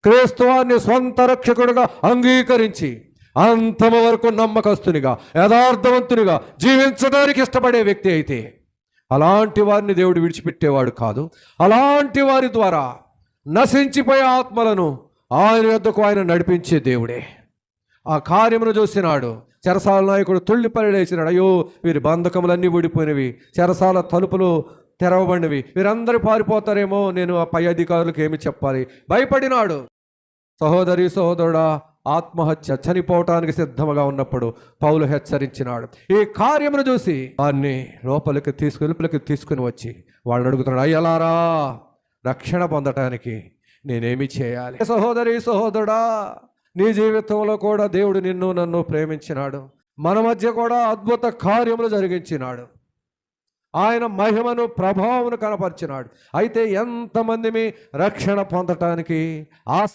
క్రీస్తువాన్ని సొంత రక్షకుడిగా అంగీకరించి అంతము వరకు నమ్మకస్తునిగా యథార్థవంతునిగా జీవించడానికి ఇష్టపడే వ్యక్తి అయితే అలాంటి వారిని దేవుడు విడిచిపెట్టేవాడు కాదు. అలాంటి వారి ద్వారా నశించిపోయే ఆత్మలను ఆయన యొద్దకు ఆయన నడిపించే దేవుడే. ఆ కార్యమును చూసినాడు. చెరసాల నాయకుడు తుళ్ళిపల్లేసినాడు. అయ్యో, వీరి బంధకములన్నీ ఊడిపోయినవి, చెరసాల తలుపులు తెరవబడినవి, వీరందరూ పారిపోతారేమో, నేను ఆ పై అధికారులకు ఏమి చెప్పాలి? భయపడినాడు. సహోదరి సహోదరుడా, ఆత్మహత్య చనిపోవటానికి సిద్ధముగా ఉన్నప్పుడు పౌలు హెచ్చరించినాడు. ఈ కార్యమును చూసి వారిని లోపలికి తీసుకుని వచ్చి వాళ్ళని అడుగుతున్నాడు, అయ్యలారా, రక్షణ పొందటానికి నేనేమి చేయాలి? సహోదరి సహోదరుడా, నీ జీవితంలో కూడా దేవుడు నిన్ను నన్ను ప్రేమించినాడు. మన మధ్య కూడా అద్భుత కార్యములు జరిగించినాడు. ఆయన మహిమను ప్రభావమును కనపరిచినాడు. అయితే ఎంతమంది రక్షణ పొందటానికి